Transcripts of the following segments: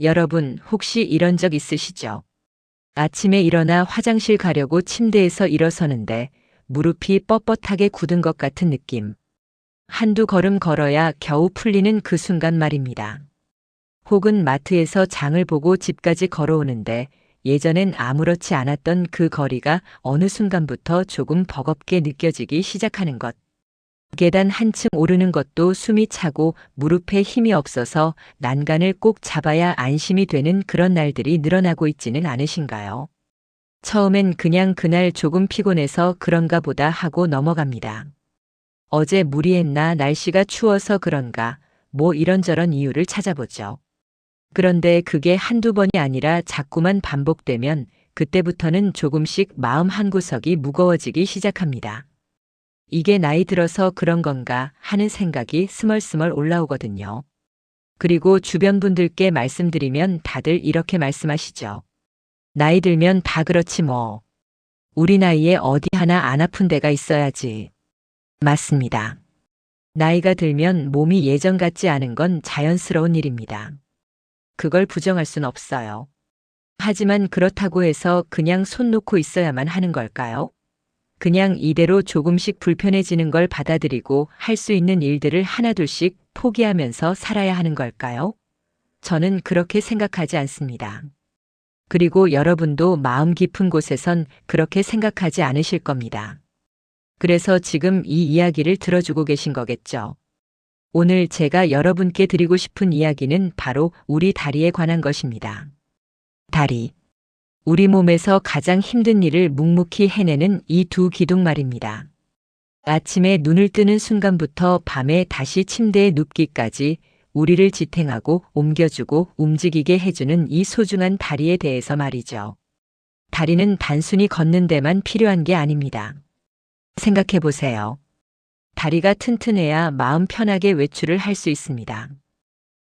여러분, 혹시 이런 적 있으시죠? 아침에 일어나 화장실 가려고 침대에서 일어서는데 무릎이 뻣뻣하게 굳은 것 같은 느낌. 한두 걸음 걸어야 겨우 풀리는 그 순간 말입니다. 혹은 마트에서 장을 보고 집까지 걸어오는데 예전엔 아무렇지 않았던 그 거리가 어느 순간부터 조금 버겁게 느껴지기 시작하는 것. 계단 한층 오르는 것도 숨이 차고 무릎에 힘이 없어서 난간을 꼭 잡아야 안심이 되는 그런 날들이 늘어나고 있지는 않으신가요? 처음엔 그냥 그날 조금 피곤해서 그런가 보다 하고 넘어갑니다. 어제 무리했나, 날씨가 추워서 그런가, 뭐 이런저런 이유를 찾아보죠. 그런데 그게 한두 번이 아니라 자꾸만 반복되면 그때부터는 조금씩 마음 한구석이 무거워지기 시작합니다. 이게 나이 들어서 그런 건가 하는 생각이 스멀스멀 올라오거든요. 그리고 주변 분들께 말씀드리면 다들 이렇게 말씀하시죠. 나이 들면 다 그렇지 뭐. 우리 나이에 어디 하나 안 아픈 데가 있어야지. 맞습니다. 나이가 들면 몸이 예전 같지 않은 건 자연스러운 일입니다. 그걸 부정할 순 없어요. 하지만 그렇다고 해서 그냥 손 놓고 있어야만 하는 걸까요? 그냥 이대로 조금씩 불편해지는 걸 받아들이고 할 수 있는 일들을 하나둘씩 포기하면서 살아야 하는 걸까요? 저는 그렇게 생각하지 않습니다. 그리고 여러분도 마음 깊은 곳에선 그렇게 생각하지 않으실 겁니다. 그래서 지금 이 이야기를 들어주고 계신 거겠죠. 오늘 제가 여러분께 드리고 싶은 이야기는 바로 우리 다리에 관한 것입니다. 다리. 우리 몸에서 가장 힘든 일을 묵묵히 해내는 이 두 기둥 말입니다. 아침에 눈을 뜨는 순간부터 밤에 다시 침대에 눕기까지 우리를 지탱하고 옮겨주고 움직이게 해주는 이 소중한 다리에 대해서 말이죠. 다리는 단순히 걷는 데만 필요한 게 아닙니다. 생각해 보세요. 다리가 튼튼해야 마음 편하게 외출을 할 수 있습니다.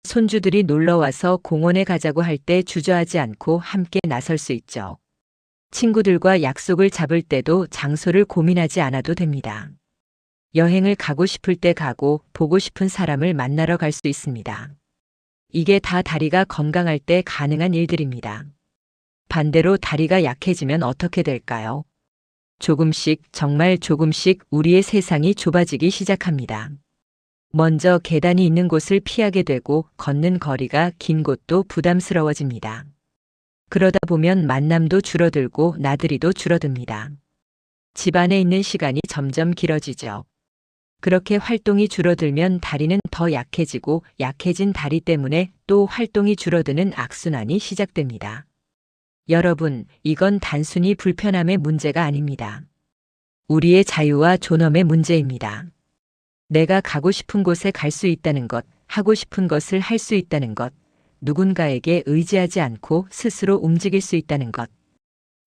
손주들이 놀러와서 공원에 가자고 할 때 주저하지 않고 함께 나설 수 있죠. 친구들과 약속을 잡을 때도 장소를 고민하지 않아도 됩니다. 여행을 가고 싶을 때 가고 보고 싶은 사람을 만나러 갈 수 있습니다. 이게 다 다리가 건강할 때 가능한 일들입니다. 반대로 다리가 약해지면 어떻게 될까요? 조금씩, 정말 조금씩 우리의 세상이 좁아지기 시작합니다. 먼저 계단이 있는 곳을 피하게 되고 걷는 거리가 긴 곳도 부담스러워집니다. 그러다 보면 만남도 줄어들고 나들이도 줄어듭니다. 집 안에 있는 시간이 점점 길어지죠. 그렇게 활동이 줄어들면 다리는 더 약해지고 약해진 다리 때문에 또 활동이 줄어드는 악순환이 시작됩니다. 여러분, 이건 단순히 불편함의 문제가 아닙니다. 우리의 자유와 존엄의 문제입니다. 내가 가고 싶은 곳에 갈 수 있다는 것, 하고 싶은 것을 할 수 있다는 것, 누군가에게 의지하지 않고 스스로 움직일 수 있다는 것.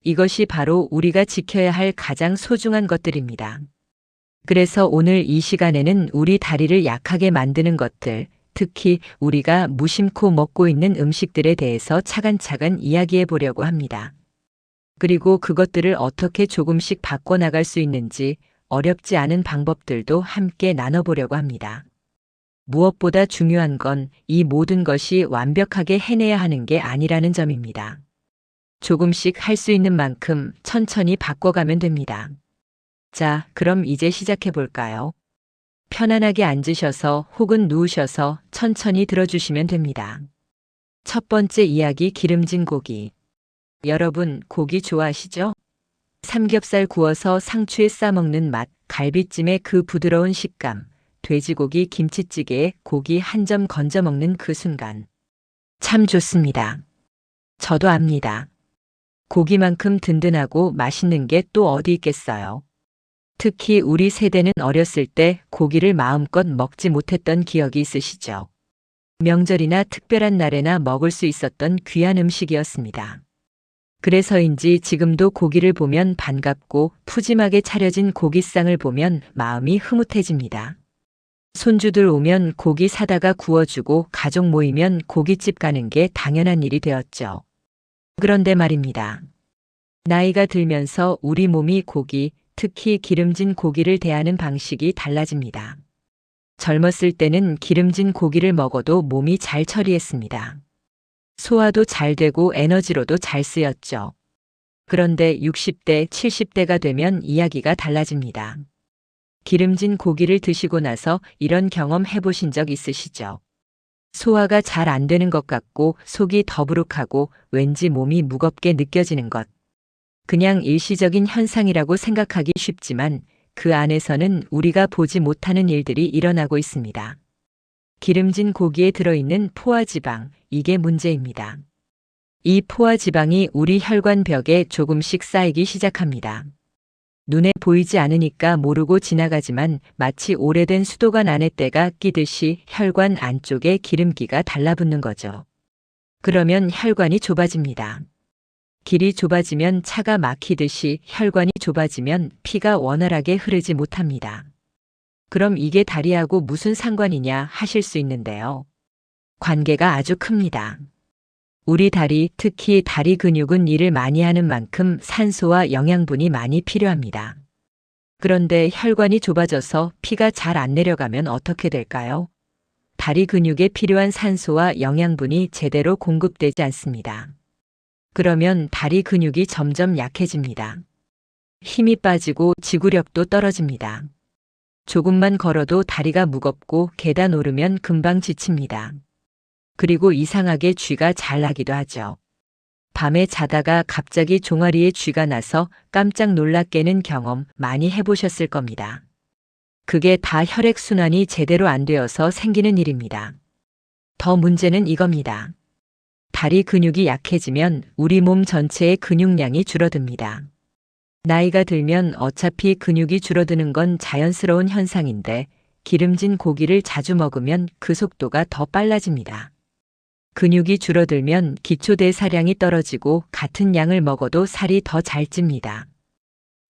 이것이 바로 우리가 지켜야 할 가장 소중한 것들입니다. 그래서 오늘 이 시간에는 우리 다리를 약하게 만드는 것들, 특히 우리가 무심코 먹고 있는 음식들에 대해서 차근차근 이야기해 보려고 합니다. 그리고 그것들을 어떻게 조금씩 바꿔나갈 수 있는지 어렵지 않은 방법들도 함께 나눠보려고 합니다. 무엇보다 중요한 건 이 모든 것이 완벽하게 해내야 하는 게 아니라는 점입니다. 조금씩 할 수 있는 만큼 천천히 바꿔가면 됩니다. 자, 그럼 이제 시작해 볼까요? 편안하게 앉으셔서 혹은 누우셔서 천천히 들어주시면 됩니다. 첫 번째 이야기, 기름진 고기. 여러분, 고기 좋아하시죠? 삼겹살 구워서 상추에 싸먹는 맛, 갈비찜의 그 부드러운 식감, 돼지고기 김치찌개에 고기 한 점 건져 먹는 그 순간. 참 좋습니다. 저도 압니다. 고기만큼 든든하고 맛있는 게 또 어디 있겠어요. 특히 우리 세대는 어렸을 때 고기를 마음껏 먹지 못했던 기억이 있으시죠? 명절이나 특별한 날에나 먹을 수 있었던 귀한 음식이었습니다. 그래서인지 지금도 고기를 보면 반갑고 푸짐하게 차려진 고기상을 보면 마음이 흐뭇해집니다. 손주들 오면 고기 사다가 구워주고 가족 모이면 고깃집 가는 게 당연한 일이 되었죠. 그런데 말입니다. 나이가 들면서 우리 몸이 고기, 특히 기름진 고기를 대하는 방식이 달라집니다. 젊었을 때는 기름진 고기를 먹어도 몸이 잘 처리했습니다. 소화도 잘 되고 에너지로도 잘 쓰였죠. 그런데 60대, 70대가 되면 이야기가 달라집니다. 기름진 고기를 드시고 나서 이런 경험 해보신 적 있으시죠? 소화가 잘 안 되는 것 같고 속이 더부룩하고 왠지 몸이 무겁게 느껴지는 것. 그냥 일시적인 현상이라고 생각하기 쉽지만 그 안에서는 우리가 보지 못하는 일들이 일어나고 있습니다. 기름진 고기에 들어있는 포화지방, 이게 문제입니다. 이 포화지방이 우리 혈관벽에 조금씩 쌓이기 시작합니다. 눈에 보이지 않으니까 모르고 지나가지만 마치 오래된 수도관 안에 때가 끼듯이 혈관 안쪽에 기름기가 달라붙는 거죠. 그러면 혈관이 좁아집니다. 길이 좁아지면 차가 막히듯이 혈관이 좁아지면 피가 원활하게 흐르지 못합니다. 그럼 이게 다리하고 무슨 상관이냐 하실 수 있는데요. 관계가 아주 큽니다. 우리 다리, 특히 다리 근육은 일을 많이 하는 만큼 산소와 영양분이 많이 필요합니다. 그런데 혈관이 좁아져서 피가 잘 안 내려가면 어떻게 될까요? 다리 근육에 필요한 산소와 영양분이 제대로 공급되지 않습니다. 그러면 다리 근육이 점점 약해집니다. 힘이 빠지고 지구력도 떨어집니다. 조금만 걸어도 다리가 무겁고 계단 오르면 금방 지칩니다. 그리고 이상하게 쥐가 잘 나기도 하죠. 밤에 자다가 갑자기 종아리에 쥐가 나서 깜짝 놀라 깨는 경험 많이 해보셨을 겁니다. 그게 다 혈액순환이 제대로 안 되어서 생기는 일입니다. 더 문제는 이겁니다. 다리 근육이 약해지면 우리 몸 전체의 근육량이 줄어듭니다. 나이가 들면 어차피 근육이 줄어드는 건 자연스러운 현상인데 기름진 고기를 자주 먹으면 그 속도가 더 빨라집니다. 근육이 줄어들면 기초대사량이 떨어지고 같은 양을 먹어도 살이 더 잘 찝니다.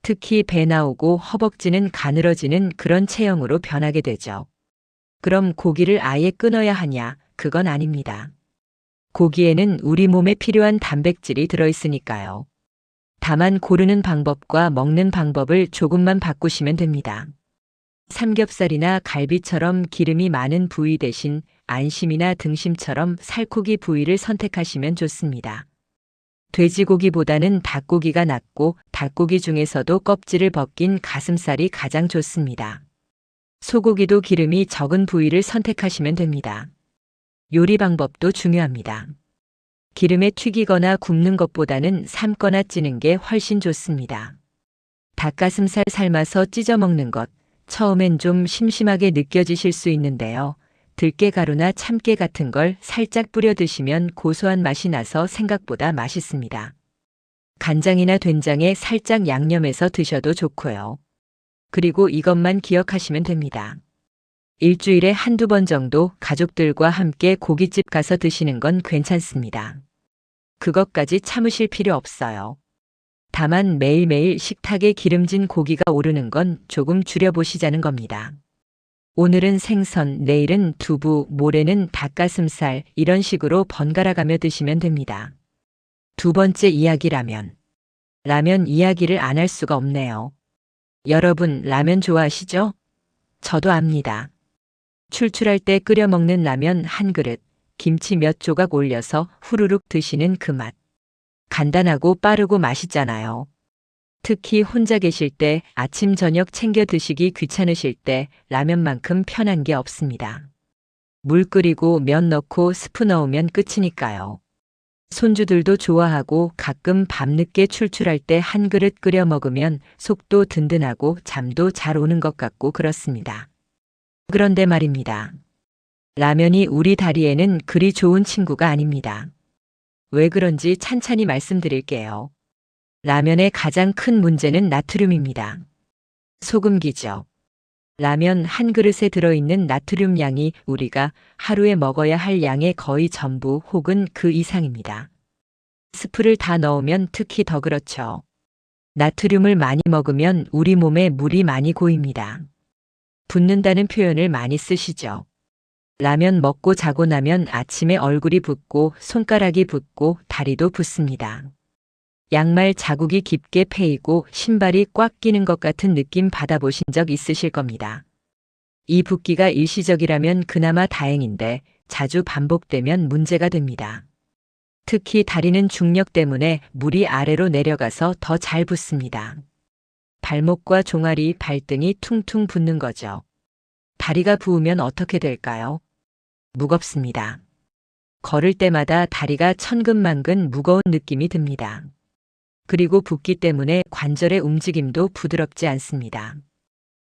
특히 배 나오고 허벅지는 가늘어지는 그런 체형으로 변하게 되죠. 그럼 고기를 아예 끊어야 하냐? 그건 아닙니다. 고기에는 우리 몸에 필요한 단백질이 들어있으니까요. 다만 고르는 방법과 먹는 방법을 조금만 바꾸시면 됩니다. 삼겹살이나 갈비처럼 기름이 많은 부위 대신 안심이나 등심처럼 살코기 부위를 선택하시면 좋습니다. 돼지고기보다는 닭고기가 낫고 닭고기 중에서도 껍질을 벗긴 가슴살이 가장 좋습니다. 소고기도 기름이 적은 부위를 선택하시면 됩니다. 요리 방법도 중요합니다. 기름에 튀기거나 굽는 것보다는 삶거나 찌는 게 훨씬 좋습니다. 닭가슴살 삶아서 찢어 먹는 것, 처음엔 좀 심심하게 느껴지실 수 있는데요. 들깨가루나 참깨 같은 걸 살짝 뿌려 드시면 고소한 맛이 나서 생각보다 맛있습니다. 간장이나 된장에 살짝 양념해서 드셔도 좋고요. 그리고 이것만 기억하시면 됩니다. 일주일에 한두 번 정도 가족들과 함께 고깃집 가서 드시는 건 괜찮습니다. 그것까지 참으실 필요 없어요. 다만 매일매일 식탁에 기름진 고기가 오르는 건 조금 줄여보시자는 겁니다. 오늘은 생선, 내일은 두부, 모레는 닭가슴살 이런 식으로 번갈아가며 드시면 됩니다. 두 번째 이야기 라면. 라면 이야기를 안 할 수가 없네요. 여러분 라면 좋아하시죠? 저도 압니다. 출출할 때 끓여 먹는 라면 한 그릇, 김치 몇 조각 올려서 후루룩 드시는 그 맛. 간단하고 빠르고 맛있잖아요. 특히 혼자 계실 때 아침 저녁 챙겨 드시기 귀찮으실 때 라면만큼 편한 게 없습니다. 물 끓이고 면 넣고 스프 넣으면 끝이니까요. 손주들도 좋아하고 가끔 밤늦게 출출할 때 한 그릇 끓여 먹으면 속도 든든하고 잠도 잘 오는 것 같고 그렇습니다. 그런데 말입니다. 라면이 우리 다리에는 그리 좋은 친구가 아닙니다. 왜 그런지 찬찬히 말씀드릴게요. 라면의 가장 큰 문제는 나트륨입니다. 소금기죠. 라면 한 그릇에 들어있는 나트륨 양이 우리가 하루에 먹어야 할 양의 거의 전부 혹은 그 이상입니다. 스프를 다 넣으면 특히 더 그렇죠. 나트륨을 많이 먹으면 우리 몸에 물이 많이 고입니다. 붓는다는 표현을 많이 쓰시죠. 라면 먹고 자고 나면 아침에 얼굴이 붓고 손가락이 붓고 다리도 붓습니다. 양말 자국이 깊게 패이고 신발이 꽉 끼는 것 같은 느낌 받아보신 적 있으실 겁니다. 이 붓기가 일시적이라면 그나마 다행인데 자주 반복되면 문제가 됩니다. 특히 다리는 중력 때문에 물이 아래로 내려가서 더 잘 붓습니다. 발목과 종아리, 발등이 퉁퉁 붓는 거죠. 다리가 부으면 어떻게 될까요? 무겁습니다. 걸을 때마다 다리가 천근만근 무거운 느낌이 듭니다. 그리고 붓기 때문에 관절의 움직임도 부드럽지 않습니다.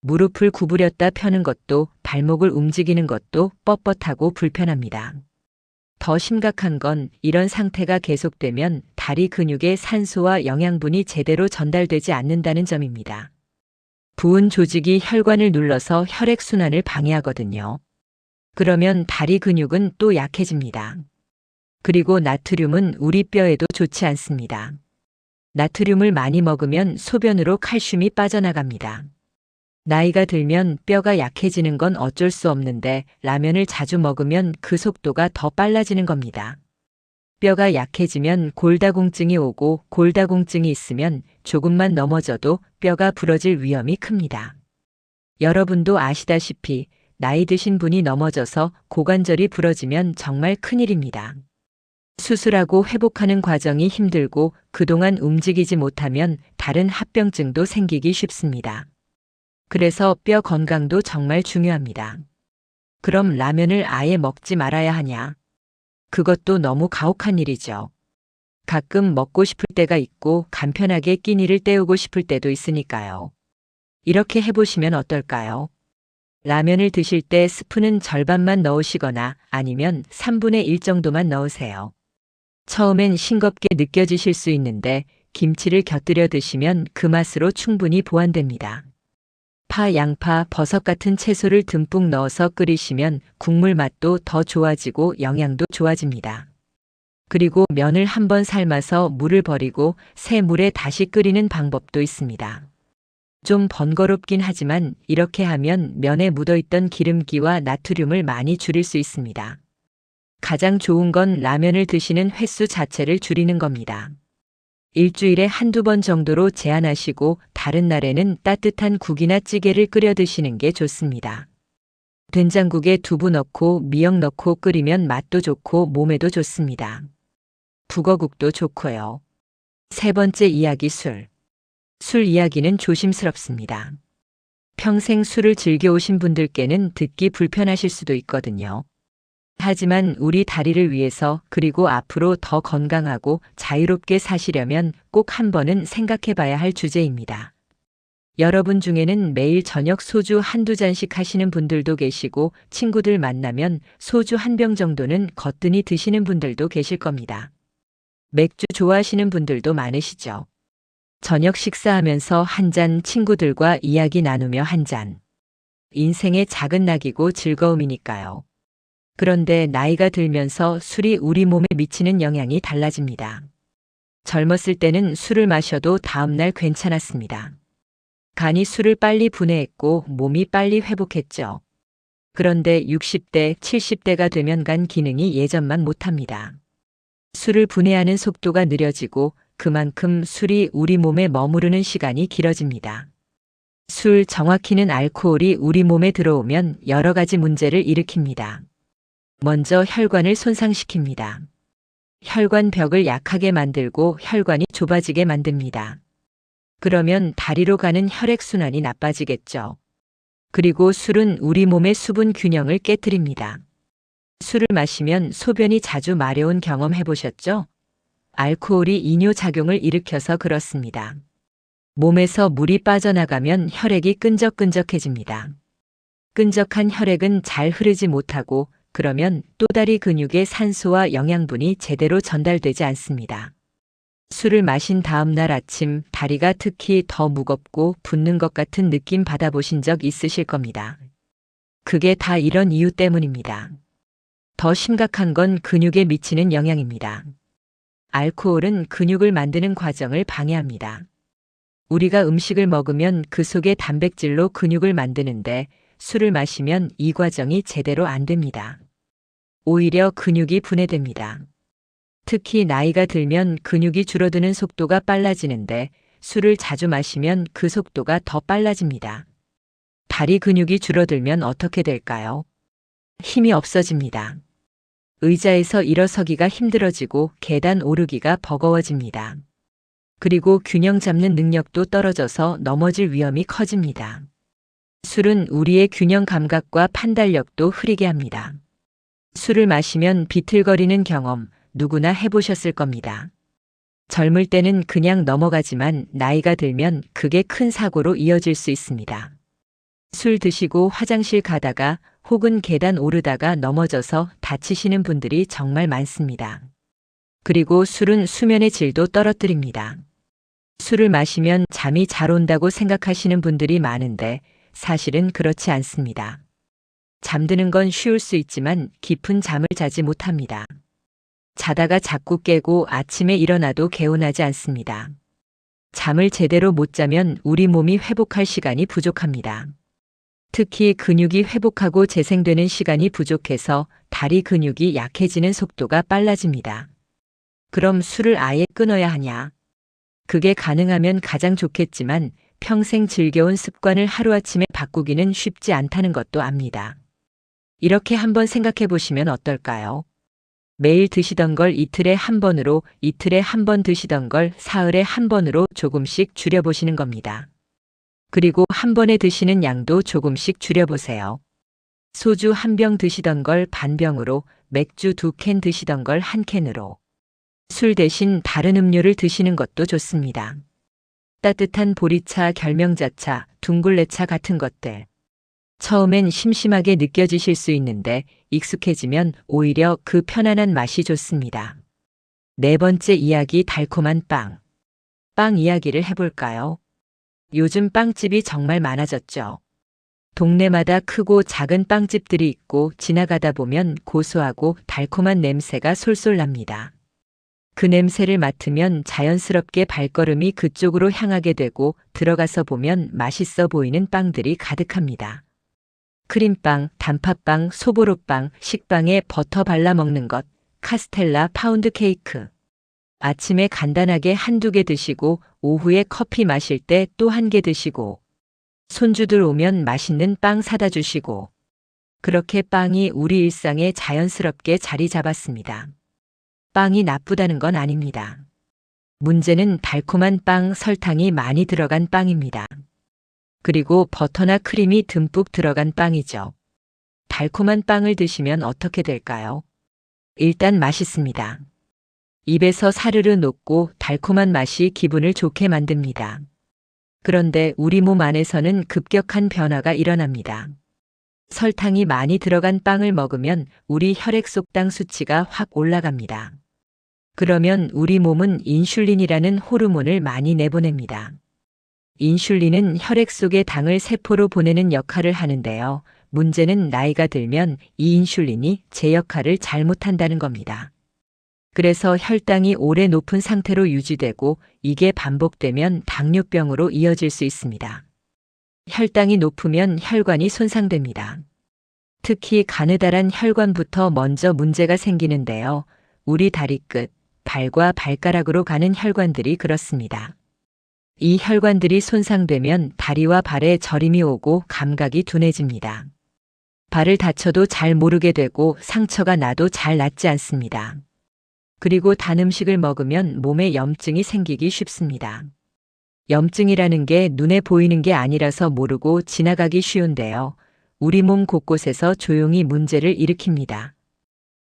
무릎을 구부렸다 펴는 것도 발목을 움직이는 것도 뻣뻣하고 불편합니다. 더 심각한 건 이런 상태가 계속되면 다리 근육에 산소와 영양분이 제대로 전달되지 않는다는 점입니다. 부은 조직이 혈관을 눌러서 혈액순환을 방해하거든요. 그러면 다리 근육은 또 약해집니다. 그리고 나트륨은 우리 뼈에도 좋지 않습니다. 나트륨을 많이 먹으면 소변으로 칼슘이 빠져나갑니다. 나이가 들면 뼈가 약해지는 건 어쩔 수 없는데 라면을 자주 먹으면 그 속도가 더 빨라지는 겁니다. 뼈가 약해지면 골다공증이 오고 골다공증이 있으면 조금만 넘어져도 뼈가 부러질 위험이 큽니다. 여러분도 아시다시피 나이 드신 분이 넘어져서 고관절이 부러지면 정말 큰일입니다. 수술하고 회복하는 과정이 힘들고 그동안 움직이지 못하면 다른 합병증도 생기기 쉽습니다. 그래서 뼈 건강도 정말 중요합니다. 그럼 라면을 아예 먹지 말아야 하냐? 그것도 너무 가혹한 일이죠. 가끔 먹고 싶을 때가 있고 간편하게 끼니를 때우고 싶을 때도 있으니까요. 이렇게 해보시면 어떨까요? 라면을 드실 때 스프는 절반만 넣으시거나 아니면 3분의 1 정도만 넣으세요. 처음엔 싱겁게 느껴지실 수 있는데 김치를 곁들여 드시면 그 맛으로 충분히 보완됩니다. 파, 양파, 버섯 같은 채소를 듬뿍 넣어서 끓이시면 국물 맛도 더 좋아지고 영양도 좋아집니다. 그리고 면을 한번 삶아서 물을 버리고 새 물에 다시 끓이는 방법도 있습니다. 좀 번거롭긴 하지만 이렇게 하면 면에 묻어있던 기름기와 나트륨을 많이 줄일 수 있습니다. 가장 좋은 건 라면을 드시는 횟수 자체를 줄이는 겁니다. 일주일에 한두 번 정도로 제한하시고 다른 날에는 따뜻한 국이나 찌개를 끓여 드시는 게 좋습니다. 된장국에 두부 넣고 미역 넣고 끓이면 맛도 좋고 몸에도 좋습니다. 북어국도 좋고요. 세 번째 이야기 술. 술 이야기는 조심스럽습니다. 평생 술을 즐겨오신 분들께는 듣기 불편하실 수도 있거든요. 하지만 우리 다리를 위해서 그리고 앞으로 더 건강하고 자유롭게 사시려면 꼭 한 번은 생각해 봐야 할 주제입니다. 여러분 중에는 매일 저녁 소주 한두 잔씩 하시는 분들도 계시고 친구들 만나면 소주 한 병 정도는 거뜬히 드시는 분들도 계실 겁니다. 맥주 좋아하시는 분들도 많으시죠. 저녁 식사하면서 한 잔 친구들과 이야기 나누며 한 잔. 인생의 작은 낙이고 즐거움이니까요. 그런데 나이가 들면서 술이 우리 몸에 미치는 영향이 달라집니다. 젊었을 때는 술을 마셔도 다음날 괜찮았습니다. 간이 술을 빨리 분해했고 몸이 빨리 회복했죠. 그런데 60대, 70대가 되면 간 기능이 예전만 못합니다. 술을 분해하는 속도가 느려지고 그만큼 술이 우리 몸에 머무르는 시간이 길어집니다. 술, 정확히는 알코올이 우리 몸에 들어오면 여러 가지 문제를 일으킵니다. 먼저 혈관을 손상시킵니다. 혈관벽을 약하게 만들고 혈관이 좁아지게 만듭니다. 그러면 다리로 가는 혈액순환이 나빠지겠죠. 그리고 술은 우리 몸의 수분 균형을 깨트립니다. 술을 마시면 소변이 자주 마려운 경험 해보셨죠? 알코올이 이뇨작용을 일으켜서 그렇습니다. 몸에서 물이 빠져나가면 혈액이 끈적끈적해집니다. 끈적한 혈액은 잘 흐르지 못하고 그러면 또 다리 근육에 산소와 영양분이 제대로 전달되지 않습니다. 술을 마신 다음 날 아침 다리가 특히 더 무겁고 붓는 것 같은 느낌 받아보신 적 있으실 겁니다. 그게 다 이런 이유 때문입니다. 더 심각한 건 근육에 미치는 영향입니다. 알코올은 근육을 만드는 과정을 방해합니다. 우리가 음식을 먹으면 그 속의 단백질로 근육을 만드는데 술을 마시면 이 과정이 제대로 안 됩니다. 오히려 근육이 분해됩니다. 특히 나이가 들면 근육이 줄어드는 속도가 빨라지는데 술을 자주 마시면 그 속도가 더 빨라집니다. 다리 근육이 줄어들면 어떻게 될까요? 힘이 없어집니다. 의자에서 일어서기가 힘들어지고 계단 오르기가 버거워집니다. 그리고 균형 잡는 능력도 떨어져서 넘어질 위험이 커집니다. 술은 우리의 균형 감각과 판단력도 흐리게 합니다. 술을 마시면 비틀거리는 경험 누구나 해보셨을 겁니다. 젊을 때는 그냥 넘어가지만 나이가 들면 그게 큰 사고로 이어질 수 있습니다. 술 드시고 화장실 가다가 혹은 계단 오르다가 넘어져서 다치시는 분들이 정말 많습니다. 그리고 술은 수면의 질도 떨어뜨립니다. 술을 마시면 잠이 잘 온다고 생각하시는 분들이 많은데 사실은 그렇지 않습니다. 잠드는 건 쉬울 수 있지만 깊은 잠을 자지 못합니다. 자다가 자꾸 깨고 아침에 일어나도 개운하지 않습니다. 잠을 제대로 못 자면 우리 몸이 회복할 시간이 부족합니다. 특히 근육이 회복하고 재생되는 시간이 부족해서 다리 근육이 약해지는 속도가 빨라집니다. 그럼 술을 아예 끊어야 하냐? 그게 가능하면 가장 좋겠지만 평생 즐겨온 습관을 하루아침에 바꾸기는 쉽지 않다는 것도 압니다. 이렇게 한번 생각해 보시면 어떨까요? 매일 드시던 걸 이틀에 한 번으로, 이틀에 한 번 드시던 걸 사흘에 한 번으로 조금씩 줄여보시는 겁니다. 그리고 한 번에 드시는 양도 조금씩 줄여보세요. 소주 한 병 드시던 걸 반 병으로, 맥주 2캔 드시던 걸 1캔으로. 술 대신 다른 음료를 드시는 것도 좋습니다. 따뜻한 보리차, 결명자차, 둥글레차 같은 것들. 처음엔 심심하게 느껴지실 수 있는데 익숙해지면 오히려 그 편안한 맛이 좋습니다. 네 번째 이야기, 달콤한 빵. 빵 이야기를 해볼까요? 요즘 빵집이 정말 많아졌죠. 동네마다 크고 작은 빵집들이 있고 지나가다 보면 고소하고 달콤한 냄새가 솔솔 납니다. 그 냄새를 맡으면 자연스럽게 발걸음이 그쪽으로 향하게 되고 들어가서 보면 맛있어 보이는 빵들이 가득합니다. 크림빵, 단팥빵, 소보로빵, 식빵에 버터 발라 먹는 것, 카스텔라, 파운드 케이크. 아침에 간단하게 한두 개 드시고 오후에 커피 마실 때 또 한 개 드시고 손주들 오면 맛있는 빵 사다 주시고 그렇게 빵이 우리 일상에 자연스럽게 자리 잡았습니다. 빵이 나쁘다는 건 아닙니다. 문제는 달콤한 빵, 설탕이 많이 들어간 빵입니다. 그리고 버터나 크림이 듬뿍 들어간 빵이죠. 달콤한 빵을 드시면 어떻게 될까요? 일단 맛있습니다. 입에서 사르르 녹고 달콤한 맛이 기분을 좋게 만듭니다. 그런데 우리 몸 안에서는 급격한 변화가 일어납니다. 설탕이 많이 들어간 빵을 먹으면 우리 혈액 속 당 수치가 확 올라갑니다. 그러면 우리 몸은 인슐린이라는 호르몬을 많이 내보냅니다. 인슐린은 혈액 속의 당을 세포로 보내는 역할을 하는데요. 문제는 나이가 들면 이 인슐린이 제 역할을 잘못한다는 겁니다. 그래서 혈당이 오래 높은 상태로 유지되고 이게 반복되면 당뇨병으로 이어질 수 있습니다. 혈당이 높으면 혈관이 손상됩니다. 특히 가느다란 혈관부터 먼저 문제가 생기는데요. 우리 다리 끝, 발과 발가락으로 가는 혈관들이 그렇습니다. 이 혈관들이 손상되면 다리와 발에 저림이 오고 감각이 둔해집니다. 발을 다쳐도 잘 모르게 되고 상처가 나도 잘 낫지 않습니다. 그리고 단 음식을 먹으면 몸에 염증이 생기기 쉽습니다. 염증이라는 게 눈에 보이는 게 아니라서 모르고 지나가기 쉬운데요. 우리 몸 곳곳에서 조용히 문제를 일으킵니다.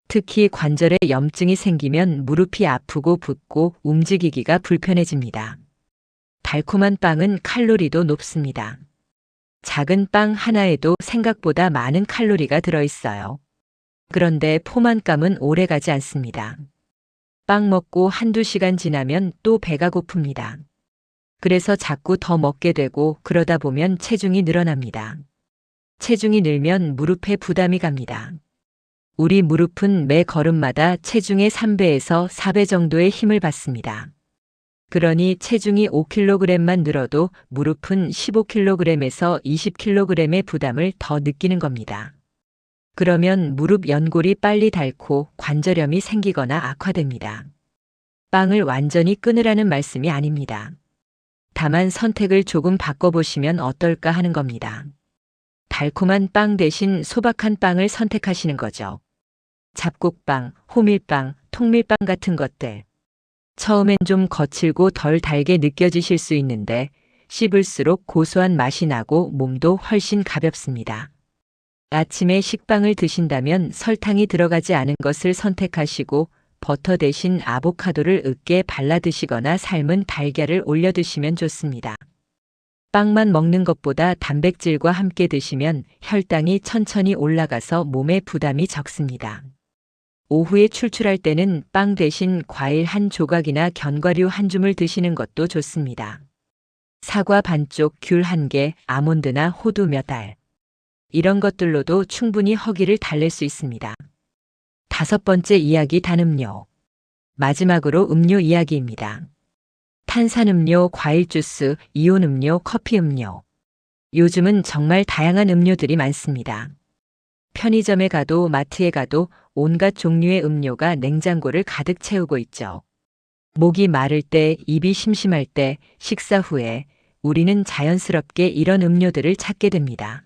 특히 관절에 염증이 생기면 무릎이 아프고 붓고 움직이기가 불편해집니다. 달콤한 빵은 칼로리도 높습니다. 작은 빵 하나에도 생각보다 많은 칼로리가 들어있어요. 그런데 포만감은 오래가지 않습니다. 빵 먹고 한두 시간 지나면 또 배가 고픕니다. 그래서 자꾸 더 먹게 되고 그러다 보면 체중이 늘어납니다. 체중이 늘면 무릎에 부담이 갑니다. 우리 무릎은 매 걸음마다 체중의 3배에서 4배 정도의 힘을 받습니다. 그러니 체중이 5kg만 늘어도 무릎은 15kg에서 20kg의 부담을 더 느끼는 겁니다. 그러면 무릎 연골이 빨리 닳고 관절염이 생기거나 악화됩니다. 빵을 완전히 끊으라는 말씀이 아닙니다. 다만 선택을 조금 바꿔보시면 어떨까 하는 겁니다. 달콤한 빵 대신 소박한 빵을 선택하시는 거죠. 잡곡빵, 호밀빵, 통밀빵 같은 것들. 처음엔 좀 거칠고 덜 달게 느껴지실 수 있는데 씹을수록 고소한 맛이 나고 몸도 훨씬 가볍습니다. 아침에 식빵을 드신다면 설탕이 들어가지 않은 것을 선택하시고 버터 대신 아보카도를 으깨 발라 드시거나 삶은 달걀을 올려 드시면 좋습니다. 빵만 먹는 것보다 단백질과 함께 드시면 혈당이 천천히 올라가서 몸에 부담이 적습니다. 오후에 출출할 때는 빵 대신 과일 한 조각이나 견과류 한 줌을 드시는 것도 좋습니다. 사과 반쪽, 귤 한 개, 아몬드나 호두 몇 알. 이런 것들로도 충분히 허기를 달랠 수 있습니다. 5번째 이야기 단음료. 마지막으로 음료 이야기입니다. 탄산음료, 과일주스, 이온음료, 커피음료. 요즘은 정말 다양한 음료들이 많습니다. 편의점에 가도 마트에 가도 온갖 종류의 음료가 냉장고를 가득 채우고 있죠. 목이 마를 때, 입이 심심할 때, 식사 후에 우리는 자연스럽게 이런 음료들을 찾게 됩니다.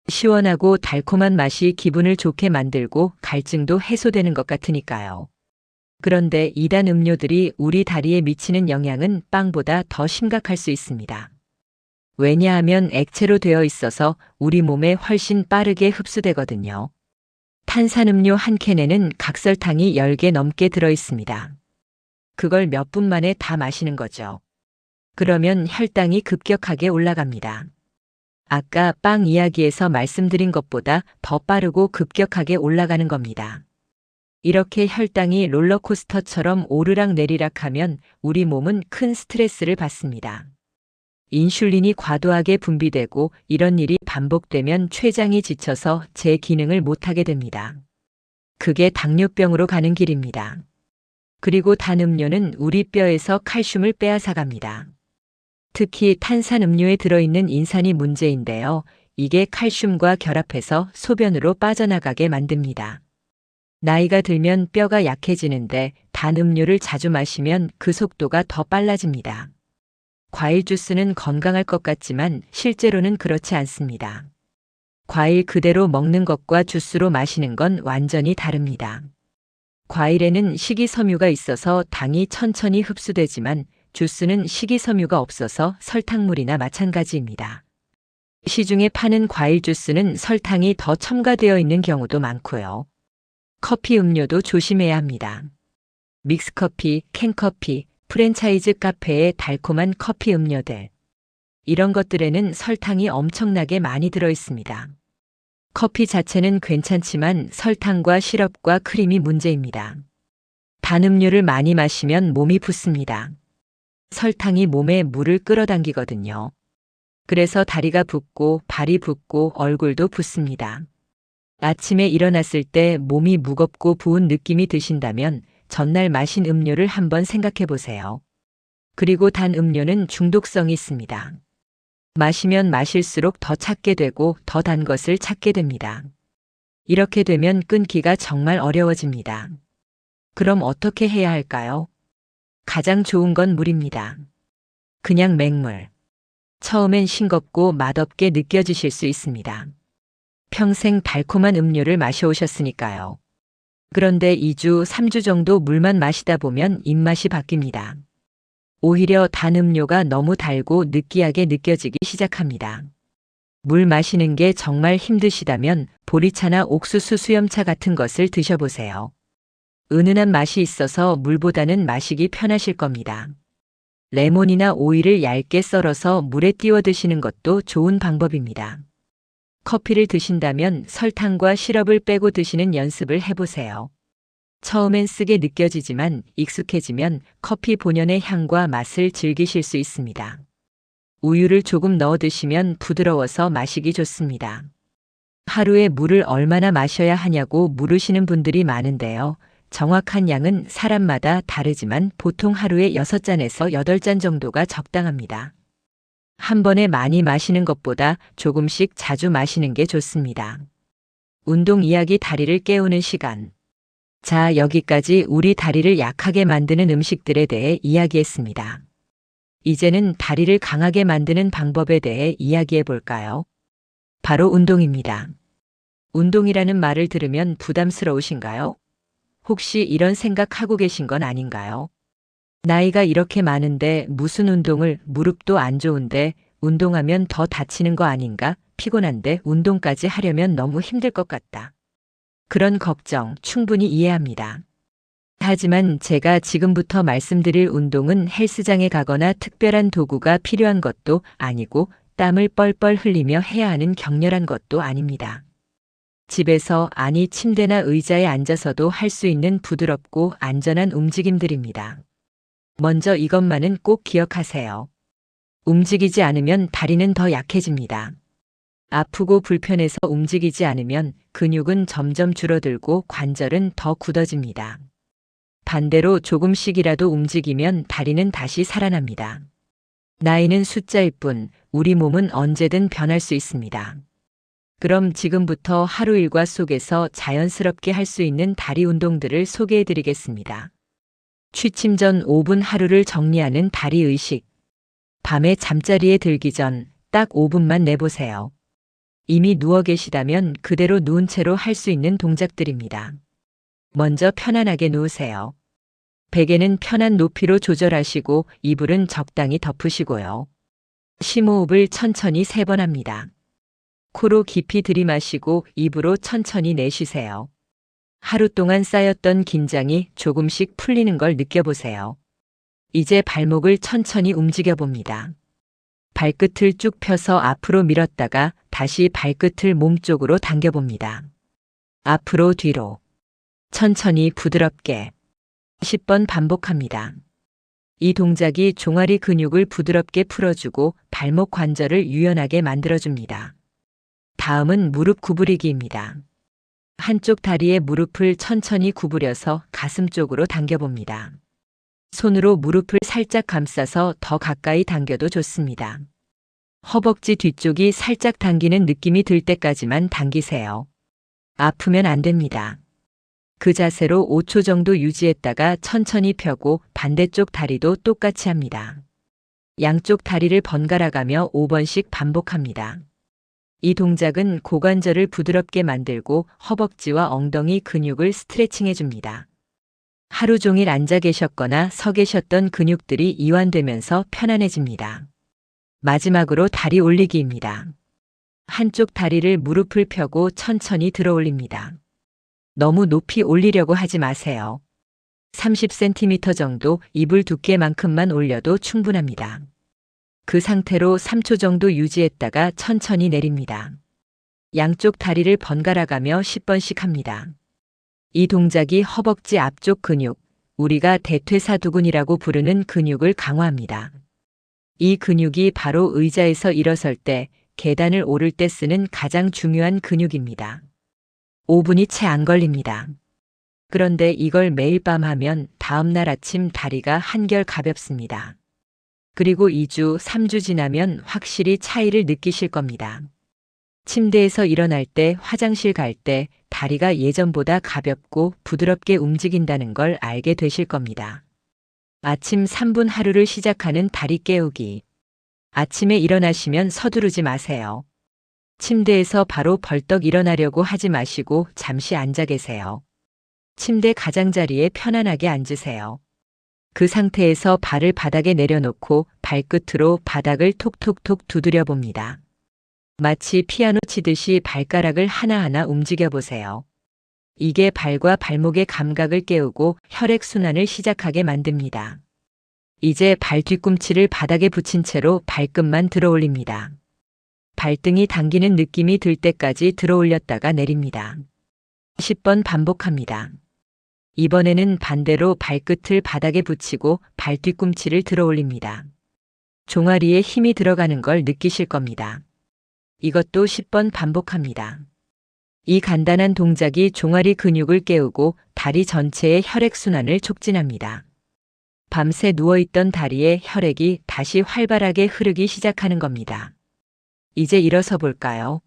시원하고 달콤한 맛이 기분을 좋게 만들고 갈증도 해소되는 것 같으니까요. 그런데 이단 음료들이 우리 다리에 미치는 영향은 빵보다 더 심각할 수 있습니다. 왜냐하면 액체로 되어 있어서 우리 몸에 훨씬 빠르게 흡수되거든요. 탄산음료 한 캔에는 각설탕이 10개 넘게 들어 있습니다. 그걸 몇 분 만에 다 마시는 거죠. 그러면 혈당이 급격하게 올라갑니다. 아까 빵 이야기에서 말씀드린 것보다 더 빠르고 급격하게 올라가는 겁니다. 이렇게 혈당이 롤러코스터처럼 오르락 내리락 하면 우리 몸은 큰 스트레스를 받습니다. 인슐린이 과도하게 분비되고 이런 일이 반복되면 췌장이 지쳐서 제 기능을 못하게 됩니다. 그게 당뇨병으로 가는 길입니다. 그리고 단음료는 우리 뼈에서 칼슘을 빼앗아갑니다. 특히 탄산음료에 들어있는 인산이 문제인데요. 이게 칼슘과 결합해서 소변으로 빠져나가게 만듭니다. 나이가 들면 뼈가 약해지는데 단 음료를 자주 마시면 그 속도가 더 빨라집니다. 과일 주스는 건강할 것 같지만 실제로는 그렇지 않습니다. 과일 그대로 먹는 것과 주스로 마시는 건 완전히 다릅니다. 과일에는 식이섬유가 있어서 당이 천천히 흡수되지만 주스는 식이섬유가 없어서 설탕물이나 마찬가지입니다. 시중에 파는 과일 주스는 설탕이 더 첨가되어 있는 경우도 많고요. 커피 음료도 조심해야 합니다. 믹스커피, 캔커피, 프랜차이즈 카페의 달콤한 커피 음료들. 이런 것들에는 설탕이 엄청나게 많이 들어 있습니다. 커피 자체는 괜찮지만 설탕과 시럽과 크림이 문제입니다. 단 음료를 많이 마시면 몸이 붓습니다. 설탕이 몸에 물을 끌어당기거든요. 그래서 다리가 붓고 발이 붓고 얼굴도 붓습니다. 아침에 일어났을 때 몸이 무겁고 부은 느낌이 드신다면 전날 마신 음료를 한번 생각해 보세요. 그리고 단 음료는 중독성이 있습니다. 마시면 마실수록 더 찾게 되고 더 단 것을 찾게 됩니다. 이렇게 되면 끊기가 정말 어려워집니다. 그럼 어떻게 해야 할까요? 가장 좋은 건 물입니다. 그냥 맹물. 처음엔 싱겁고 맛없게 느껴지실 수 있습니다. 평생 달콤한 음료를 마셔오셨으니까요. 그런데 2주, 3주 정도 물만 마시다 보면 입맛이 바뀝니다. 오히려 단 음료가 너무 달고 느끼하게 느껴지기 시작합니다. 물 마시는 게 정말 힘드시다면 보리차나 옥수수 수염차 같은 것을 드셔보세요. 은은한 맛이 있어서 물보다는 마시기 편하실 겁니다. 레몬이나 오이를 얇게 썰어서 물에 띄워 드시는 것도 좋은 방법입니다. 커피를 드신다면 설탕과 시럽을 빼고 드시는 연습을 해보세요. 처음엔 쓰게 느껴지지만 익숙해지면 커피 본연의 향과 맛을 즐기실 수 있습니다. 우유를 조금 넣어 드시면 부드러워서 마시기 좋습니다. 하루에 물을 얼마나 마셔야 하냐고 물으시는 분들이 많은데요. 정확한 양은 사람마다 다르지만 보통 하루에 6잔에서 8잔 정도가 적당합니다. 한 번에 많이 마시는 것보다 조금씩 자주 마시는 게 좋습니다. 운동 이야기 다리를 깨우는 시간. 자, 여기까지 우리 다리를 약하게 만드는 음식들에 대해 이야기했습니다. 이제는 다리를 강하게 만드는 방법에 대해 이야기해 볼까요? 바로 운동입니다. 운동이라는 말을 들으면 부담스러우신가요? 혹시 이런 생각하고 계신 건 아닌가요? 나이가 이렇게 많은데 무슨 운동을, 무릎도 안 좋은데 운동하면 더 다치는 거 아닌가? 피곤한데 운동까지 하려면 너무 힘들 것 같다. 그런 걱정 충분히 이해합니다. 하지만 제가 지금부터 말씀드릴 운동은 헬스장에 가거나 특별한 도구가 필요한 것도 아니고 땀을 뻘뻘 흘리며 해야 하는 격렬한 것도 아닙니다. 집에서, 아니 침대나 의자에 앉아서도 할 수 있는 부드럽고 안전한 움직임들입니다. 먼저 이것만은 꼭 기억하세요. 움직이지 않으면 다리는 더 약해집니다. 아프고 불편해서 움직이지 않으면 근육은 점점 줄어들고 관절은 더 굳어집니다. 반대로 조금씩이라도 움직이면 다리는 다시 살아납니다. 나이는 숫자일 뿐 우리 몸은 언제든 변할 수 있습니다. 그럼 지금부터 하루 일과 속에서 자연스럽게 할 수 있는 다리 운동들을 소개해 드리겠습니다. 취침 전 5분 하루를 정리하는 다리 의식. 밤에 잠자리에 들기 전 딱 5분만 내보세요. 이미 누워 계시다면 그대로 누운 채로 할 수 있는 동작들입니다. 먼저 편안하게 누우세요. 베개는 편한 높이로 조절하시고 이불은 적당히 덮으시고요. 심호흡을 천천히 3번 합니다. 코로 깊이 들이마시고 입으로 천천히 내쉬세요. 하루 동안 쌓였던 긴장이 조금씩 풀리는 걸 느껴보세요. 이제 발목을 천천히 움직여 봅니다. 발끝을 쭉 펴서 앞으로 밀었다가 다시 발끝을 몸쪽으로 당겨봅니다. 앞으로 뒤로. 천천히 부드럽게 10번 반복합니다. 이 동작이 종아리 근육을 부드럽게 풀어주고 발목 관절을 유연하게 만들어줍니다. 다음은 무릎 구부리기입니다. 한쪽 다리의 무릎을 천천히 구부려서 가슴 쪽으로 당겨봅니다. 손으로 무릎을 살짝 감싸서 더 가까이 당겨도 좋습니다. 허벅지 뒤쪽이 살짝 당기는 느낌이 들 때까지만 당기세요. 아프면 안 됩니다. 그 자세로 5초 정도 유지했다가 천천히 펴고 반대쪽 다리도 똑같이 합니다. 양쪽 다리를 번갈아 가며 5번씩 반복합니다. 이 동작은 고관절을 부드럽게 만들고 허벅지와 엉덩이 근육을 스트레칭해 줍니다. 하루 종일 앉아 계셨거나 서 계셨던 근육들이 이완되면서 편안해집니다. 마지막으로 다리 올리기입니다. 한쪽 다리를 무릎을 펴고 천천히 들어 올립니다. 너무 높이 올리려고 하지 마세요. 30cm 정도 이불 두께만큼만 올려도 충분합니다. 그 상태로 3초 정도 유지했다가 천천히 내립니다. 양쪽 다리를 번갈아 가며 10번씩 합니다. 이 동작이 허벅지 앞쪽 근육, 우리가 대퇴사두근이라고 부르는 근육을 강화합니다. 이 근육이 바로 의자에서 일어설 때, 계단을 오를 때 쓰는 가장 중요한 근육입니다. 5분이 채 안 걸립니다. 그런데 이걸 매일 밤 하면 다음날 아침 다리가 한결 가볍습니다. 그리고 2주, 3주 지나면 확실히 차이를 느끼실 겁니다. 침대에서 일어날 때, 화장실 갈 때 다리가 예전보다 가볍고 부드럽게 움직인다는 걸 알게 되실 겁니다. 아침 3분 하루를 시작하는 다리 깨우기. 아침에 일어나시면 서두르지 마세요. 침대에서 바로 벌떡 일어나려고 하지 마시고 잠시 앉아 계세요. 침대 가장자리에 편안하게 앉으세요. 그 상태에서 발을 바닥에 내려놓고 발끝으로 바닥을 톡톡톡 두드려 봅니다. 마치 피아노 치듯이 발가락을 하나하나 움직여 보세요. 이게 발과 발목의 감각을 깨우고 혈액순환을 시작하게 만듭니다. 이제 발 뒤꿈치를 바닥에 붙인 채로 발끝만 들어 올립니다. 발등이 당기는 느낌이 들 때까지 들어 올렸다가 내립니다. 10번 반복합니다. 이번에는 반대로 발끝을 바닥에 붙이고 발 뒤꿈치를 들어 올립니다. 종아리에 힘이 들어가는 걸 느끼실 겁니다. 이것도 10번 반복합니다. 이 간단한 동작이 종아리 근육을 깨우고 다리 전체의 혈액순환을 촉진합니다. 밤새 누워있던 다리에 혈액이 다시 활발하게 흐르기 시작하는 겁니다. 이제 일어서 볼까요?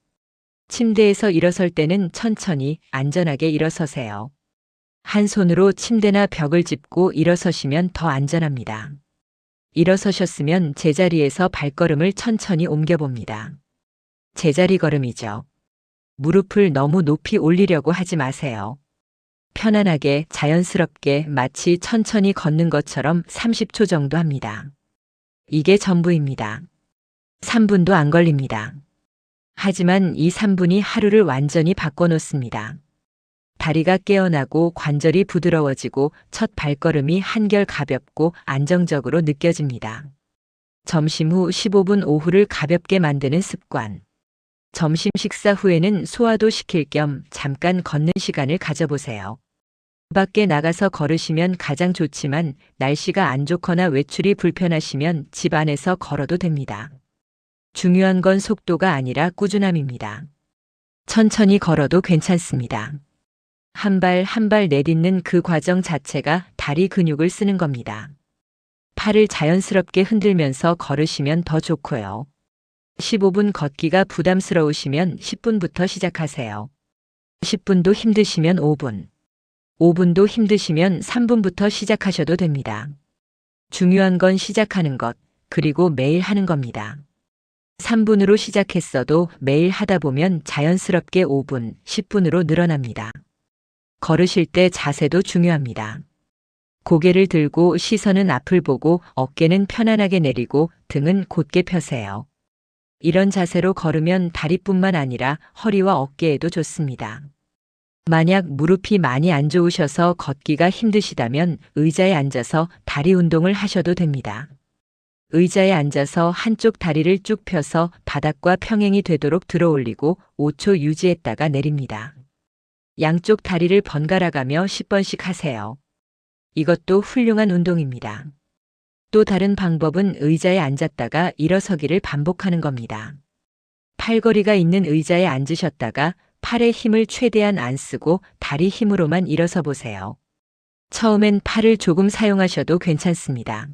침대에서 일어설 때는 천천히 안전하게 일어서세요. 한 손으로 침대나 벽을 짚고 일어서시면 더 안전합니다. 일어서셨으면 제자리에서 발걸음을 천천히 옮겨봅니다. 제자리 걸음이죠. 무릎을 너무 높이 올리려고 하지 마세요. 편안하게 자연스럽게 마치 천천히 걷는 것처럼 30초 정도 합니다. 이게 전부입니다. 3분도 안 걸립니다. 하지만 이 3분이 하루를 완전히 바꿔놓습니다. 다리가 깨어나고 관절이 부드러워지고 첫 발걸음이 한결 가볍고 안정적으로 느껴집니다. 점심 후 15분 오후를 가볍게 만드는 습관. 점심 식사 후에는 소화도 시킬 겸 잠깐 걷는 시간을 가져보세요. 밖에 나가서 걸으시면 가장 좋지만 날씨가 안 좋거나 외출이 불편하시면 집 안에서 걸어도 됩니다. 중요한 건 속도가 아니라 꾸준함입니다. 천천히 걸어도 괜찮습니다. 한 발 한 발 내딛는 그 과정 자체가 다리 근육을 쓰는 겁니다. 팔을 자연스럽게 흔들면서 걸으시면 더 좋고요. 15분 걷기가 부담스러우시면 10분부터 시작하세요. 10분도 힘드시면 5분. 5분도 힘드시면 3분부터 시작하셔도 됩니다. 중요한 건 시작하는 것, 그리고 매일 하는 겁니다. 3분으로 시작했어도 매일 하다 보면 자연스럽게 5분, 10분으로 늘어납니다. 걸으실 때 자세도 중요합니다. 고개를 들고 시선은 앞을 보고 어깨는 편안하게 내리고 등은 곧게 펴세요. 이런 자세로 걸으면 다리뿐만 아니라 허리와 어깨에도 좋습니다. 만약 무릎이 많이 안 좋으셔서 걷기가 힘드시다면 의자에 앉아서 다리 운동을 하셔도 됩니다. 의자에 앉아서 한쪽 다리를 쭉 펴서 바닥과 평행이 되도록 들어 올리고 5초 유지했다가 내립니다. 양쪽 다리를 번갈아 가며 10번씩 하세요. 이것도 훌륭한 운동입니다. 또 다른 방법은 의자에 앉았다가 일어서기를 반복하는 겁니다. 팔걸이가 있는 의자에 앉으셨다가 팔에 힘을 최대한 안 쓰고 다리 힘으로만 일어서 보세요. 처음엔 팔을 조금 사용하셔도 괜찮습니다.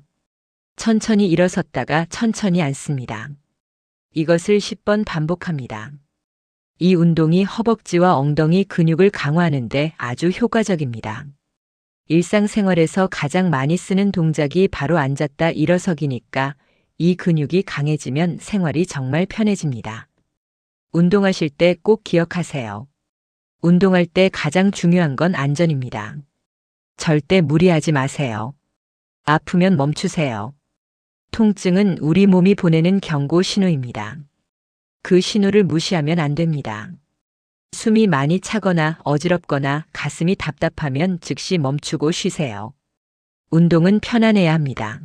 천천히 일어섰다가 천천히 앉습니다. 이것을 10번 반복합니다. 이 운동이 허벅지와 엉덩이 근육을 강화하는데 아주 효과적입니다. 일상생활에서 가장 많이 쓰는 동작이 바로 앉았다 일어서기니까 이 근육이 강해지면 생활이 정말 편해집니다. 운동하실 때 꼭 기억하세요. 운동할 때 가장 중요한 건 안전입니다. 절대 무리하지 마세요. 아프면 멈추세요. 통증은 우리 몸이 보내는 경고 신호입니다. 그 신호를 무시하면 안 됩니다. 숨이 많이 차거나 어지럽거나 가슴이 답답하면 즉시 멈추고 쉬세요. 운동은 편안해야 합니다.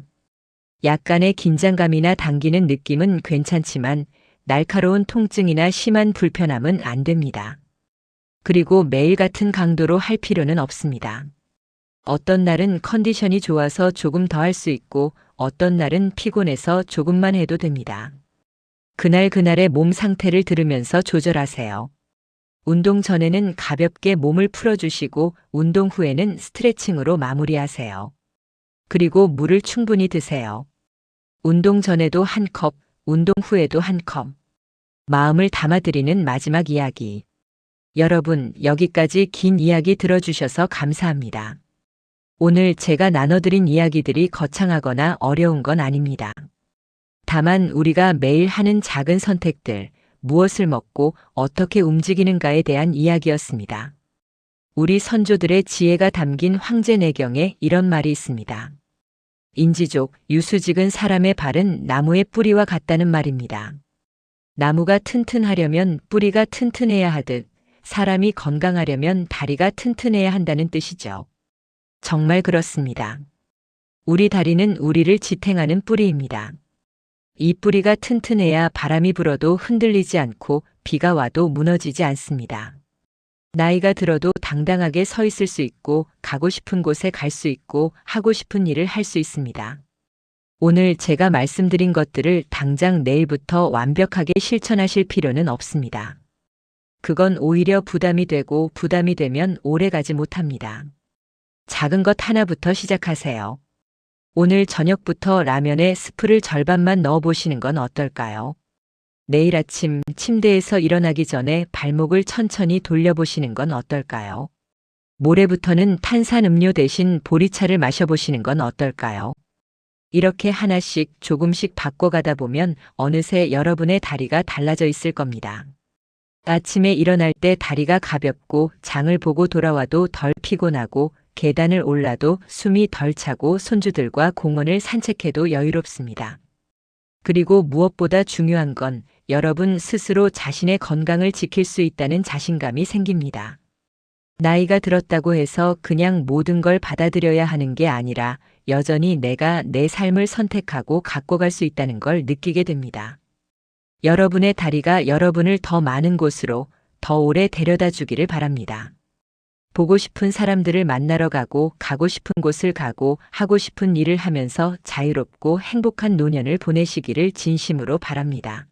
약간의 긴장감이나 당기는 느낌은 괜찮지만 날카로운 통증이나 심한 불편함은 안 됩니다. 그리고 매일 같은 강도로 할 필요는 없습니다. 어떤 날은 컨디션이 좋아서 조금 더 할 수 있고 어떤 날은 피곤해서 조금만 해도 됩니다. 그날그날의 몸 상태를 들으면서 조절하세요. 운동 전에는 가볍게 몸을 풀어주시고 운동 후에는 스트레칭으로 마무리하세요. 그리고 물을 충분히 드세요. 운동 전에도 한 컵, 운동 후에도 한 컵. 마음을 담아드리는 마지막 이야기. 여러분, 여기까지 긴 이야기 들어주셔서 감사합니다. 오늘 제가 나눠드린 이야기들이 거창하거나 어려운 건 아닙니다. 다만 우리가 매일 하는 작은 선택들, 무엇을 먹고 어떻게 움직이는가에 대한 이야기였습니다. 우리 선조들의 지혜가 담긴 황제내경에 이런 말이 있습니다. 인지족, 유수직은 사람의 발은 나무의 뿌리와 같다는 말입니다. 나무가 튼튼하려면 뿌리가 튼튼해야 하듯 사람이 건강하려면 다리가 튼튼해야 한다는 뜻이죠. 정말 그렇습니다. 우리 다리는 우리를 지탱하는 뿌리입니다. 이 뿌리가 튼튼해야 바람이 불어도 흔들리지 않고 비가 와도 무너지지 않습니다. 나이가 들어도 당당하게 서 있을 수 있고 가고 싶은 곳에 갈 수 있고 하고 싶은 일을 할 수 있습니다. 오늘 제가 말씀드린 것들을 당장 내일부터 완벽하게 실천하실 필요는 없습니다. 그건 오히려 부담이 되고 부담이 되면 오래 가지 못합니다. 작은 것 하나부터 시작하세요. 오늘 저녁부터 라면에 스프를 절반만 넣어보시는 건 어떨까요? 내일 아침 침대에서 일어나기 전에 발목을 천천히 돌려보시는 건 어떨까요? 모레부터는 탄산음료 대신 보리차를 마셔보시는 건 어떨까요? 이렇게 하나씩 조금씩 바꿔가다 보면 어느새 여러분의 다리가 달라져 있을 겁니다. 아침에 일어날 때 다리가 가볍고 장을 보고 돌아와도 덜 피곤하고 계단을 올라도 숨이 덜 차고 손주들과 공원을 산책해도 여유롭습니다. 그리고 무엇보다 중요한 건 여러분 스스로 자신의 건강을 지킬 수 있다는 자신감이 생깁니다. 나이가 들었다고 해서 그냥 모든 걸 받아들여야 하는 게 아니라 여전히 내가 내 삶을 선택하고 갖고 갈 수 있다는 걸 느끼게 됩니다. 여러분의 다리가 여러분을 더 많은 곳으로 더 오래 데려다 주기를 바랍니다. 보고 싶은 사람들을 만나러 가고 싶은 곳을 가고 하고 싶은 일을 하면서 자유롭고 행복한 노년을 보내시기를 진심으로 바랍니다.